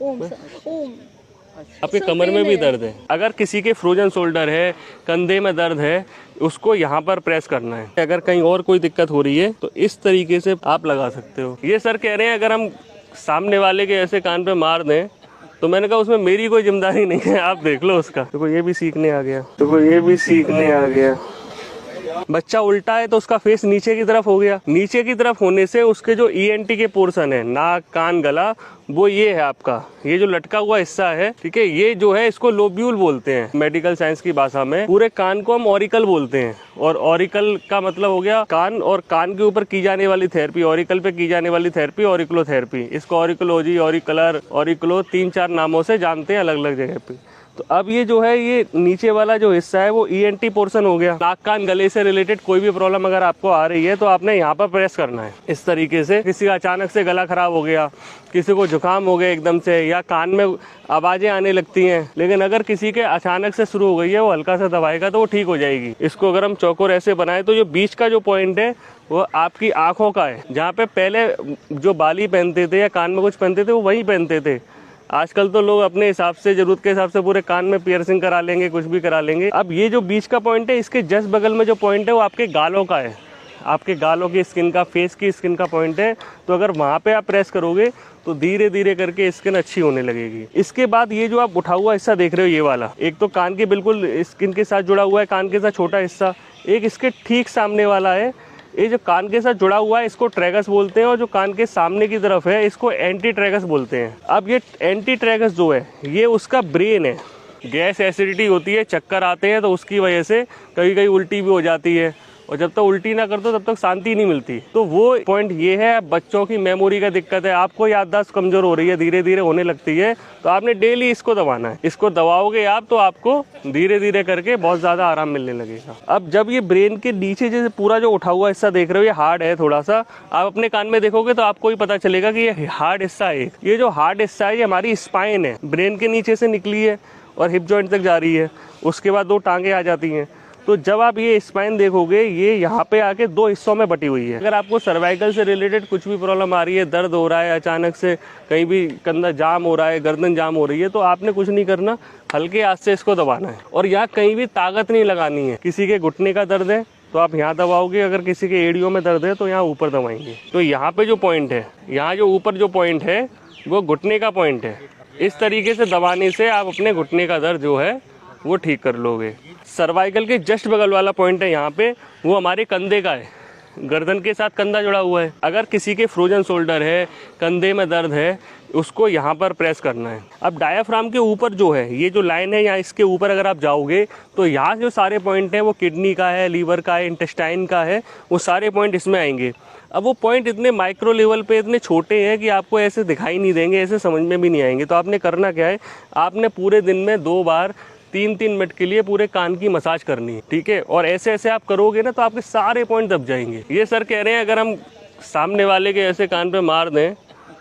ओम। आपके कमर में भी दर्द है। अगर किसी के फ्रोजन शोल्डर है, कंधे में दर्द है, उसको यहाँ पर प्रेस करना है। अगर कहीं और कोई दिक्कत हो रही है तो इस तरीके से आप लगा सकते हो। ये सर कह रहे हैं अगर हम सामने वाले के ऐसे कान पे मार दें, तो मैंने कहा उसमें मेरी कोई जिम्मेदारी नहीं है, आप देख लो उसका। देखो ये भी सीखने आ गया, बच्चा उल्टा है तो उसका फेस नीचे की तरफ हो गया। नीचे की तरफ होने से उसके जो ईएनटी के पोर्शन है, नाक, कान, गला, वो ये है आपका, ये जो लटका हुआ हिस्सा है, ठीक है, ये जो है इसको लोब्यूल बोलते हैं मेडिकल साइंस की भाषा में। पूरे कान को हम ऑरिकल बोलते हैं, और ऑरिकल का मतलब हो गया कान, और कान के ऊपर की जाने वाली थेरेपी, ऑरिकल पे की जाने वाली थेरेपी ऑरिकलोथेरेपी। इसको ऑरिकलॉजी, ऑरिकलर, ऑरिकलो 3-4 नामों से जानते हैं अलग अलग जगह पे। तो अब ये जो है, ये नीचे वाला जो हिस्सा है वो ईएनटी पोर्शन हो गया। नाक, कान, गले से रिलेटेड कोई भी प्रॉब्लम अगर आपको आ रही है तो आपने यहाँ पर प्रेस करना है इस तरीके से। किसी का अचानक से गला खराब हो गया, किसी को जुकाम हो गया एकदम से, या कान में आवाजें आने लगती हैं, लेकिन अगर किसी के अचानक से शुरू हो गई है, वो हल्का सा दबाएगा तो वो ठीक हो जाएगी। इसको अगर हम चौकोर ऐसे बनाए तो जो बीच का जो पॉइंट है वो आपकी आंखों का है, जहाँ पे पहले जो बाली पहनते थे या कान में कुछ पहनते थे वो वही पहनते थे। आजकल तो लोग अपने हिसाब से, जरूरत के हिसाब से पूरे कान में पियर्सिंग करा लेंगे, कुछ भी करा लेंगे। अब ये जो बीच का पॉइंट है, इसके जस्ट बगल में जो पॉइंट है वो आपके गालों का है, आपके गालों की स्किन का, फेस की स्किन का पॉइंट है। तो अगर वहाँ पे आप प्रेस करोगे तो धीरे धीरे करके स्किन अच्छी होने लगेगी। इसके बाद ये जो आप उठा हुआ हिस्सा देख रहे हो, ये वाला, एक तो कान के बिल्कुल स्किन के साथ जुड़ा हुआ है, कान के साथ छोटा हिस्सा, एक इसके ठीक सामने वाला है, ये जो कान के साथ जुड़ा हुआ है इसको ट्रैगस बोलते हैं, और जो कान के सामने की तरफ है इसको एंटी ट्रैगस बोलते हैं। अब ये एंटी ट्रैगस जो है ये उसका ब्रेन है। गैस एसिडिटी होती है, चक्कर आते हैं, तो उसकी वजह से कभी कभी उल्टी भी हो जाती है, और जब तक उल्टी ना कर दो तब तक शांति नहीं मिलती। तो वो पॉइंट ये है। बच्चों की मेमोरी का दिक्कत है, आपको याददाश्त कमजोर हो रही है, धीरे धीरे होने लगती है, तो आपने डेली इसको दबाना है। इसको दबाओगे आप तो आपको धीरे धीरे करके बहुत ज्यादा आराम मिलने लगेगा। अब जब ये ब्रेन के नीचे जैसे पूरा जो उठा हुआ हिस्सा देख रहे हो, ये हार्ड है थोड़ा सा, आप अपने कान में देखोगे तो आपको ही पता चलेगा कि ये हार्ड हिस्सा है। ये जो हार्ड हिस्सा है ये हमारी स्पाइन है, ब्रेन के नीचे से निकली है और हिप जॉइंट तक जा रही है, उसके बाद 2 टांगे आ जाती हैं। तो जब आप ये स्पाइन देखोगे, ये यहाँ पे आके 2 हिस्सों में बटी हुई है। अगर आपको सर्वाइकल से रिलेटेड कुछ भी प्रॉब्लम आ रही है, दर्द हो रहा है, अचानक से कहीं भी कंधा जाम हो रहा है, गर्दन जाम हो रही है, तो आपने कुछ नहीं करना, हल्के हाथ से इसको दबाना है, और यहाँ कहीं भी ताकत नहीं लगानी है। किसी के घुटने का दर्द है तो आप यहाँ दबाओगे, अगर किसी के एड़ियों में दर्द है तो यहाँ ऊपर दबाएंगे। तो यहाँ पे जो पॉइंट है, यहाँ जो ऊपर जो पॉइंट है वो घुटने का पॉइंट है। इस तरीके से दबाने से आप अपने घुटने का दर्द जो है वो ठीक कर लोगे। सर्वाइकल के जस्ट बगल वाला पॉइंट है यहाँ पे, वो हमारे कंधे का है, गर्दन के साथ कंधा जुड़ा हुआ है। अगर किसी के फ्रोजन शोल्डर है, कंधे में दर्द है, उसको यहाँ पर प्रेस करना है। अब डायाफ्राम के ऊपर जो है, ये जो लाइन है, यहाँ इसके ऊपर अगर आप जाओगे तो यहाँ जो सारे पॉइंट हैं वो किडनी का है, लीवर का है, इंटेस्टाइन का है, वो सारे पॉइंट इसमें आएंगे। अब वो पॉइंट इतने माइक्रो लेवल पे इतने छोटे हैं कि आपको ऐसे दिखाई नहीं देंगे, ऐसे समझ में भी नहीं आएंगे। तो आपने करना क्या है, आपने पूरे दिन में 2 बार 3-3 मिनट के लिए पूरे कान की मसाज करनी है, ठीक है। और ऐसे ऐसे आप करोगे ना तो आपके सारे पॉइंट दब जाएंगे। ये सर कह रहे हैं अगर हम सामने वाले के ऐसे कान पे मार दें,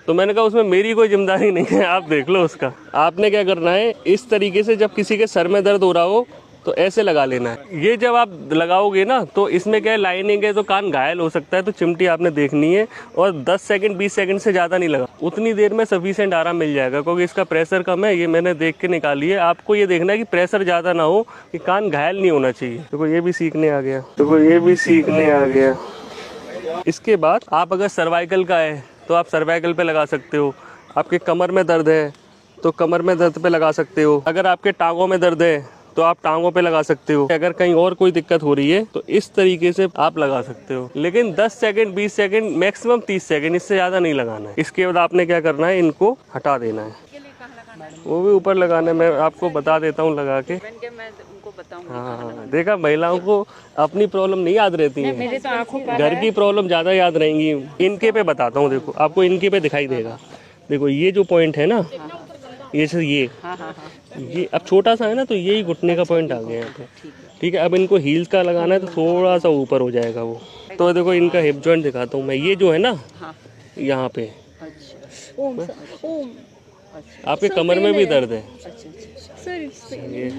तो मैंने कहा उसमें मेरी कोई जिम्मेदारी नहीं है, आप देख लो उसका। आपने क्या करना है, इस तरीके से जब किसी के सर में दर्द हो रहा हो तो ऐसे लगा लेना है। ये जब आप लगाओगे ना तो इसमें क्या है, लाइनिंग है तो कान घायल हो सकता है, तो चिमटी आपने देखनी है, और 10 सेकंड 20 सेकंड से ज़्यादा नहीं लगा, उतनी देर में सफिशिएंट आराम मिल जाएगा, क्योंकि इसका प्रेशर कम है। ये मैंने देख के निकाली है। आपको ये देखना है कि प्रेशर ज़्यादा ना हो, कि कान घायल नहीं होना चाहिए। देखो ये भी सीखने आ गया, इसके बाद आप अगर सर्वाइकल का है तो आप सर्वाइकल पे लगा सकते हो। आपके कमर में दर्द है तो कमर में दर्द पे लगा सकते हो। अगर आपके टांगों में दर्द है तो आप टांगों पे लगा सकते हो। अगर कहीं और कोई दिक्कत हो रही है तो इस तरीके से आप लगा सकते हो, लेकिन 10 सेकंड 20 सेकंड मैक्सिमम 30 सेकंड, इससे ज़्यादा नहीं लगाना है। इसके बाद आपने क्या करना है, इनको हटा देना है, वो भी ऊपर लगाना है। मैं आपको बता देता हूँ लगा के। हाँ, देखा, महिलाओं को अपनी प्रॉब्लम नहीं याद रहती है, घर की प्रॉब्लम ज़्यादा याद रहेंगी। इनके पे बताता हूँ, देखो आपको इनके पे दिखाई देगा। देखो ये जो पॉइंट है ना, ये ये अब छोटा सा है ना, तो यही घुटने का पॉइंट आ गया यहाँ पे, ठीक है। अब इनको हील्स का लगाना है तो थोड़ा सा ऊपर हो जाएगा वो। तो देखो इनका हिप जॉइंट दिखाता हूँ मैं, ये जो है ना यहाँ पे, आपके कमर में भी दर्द है, ये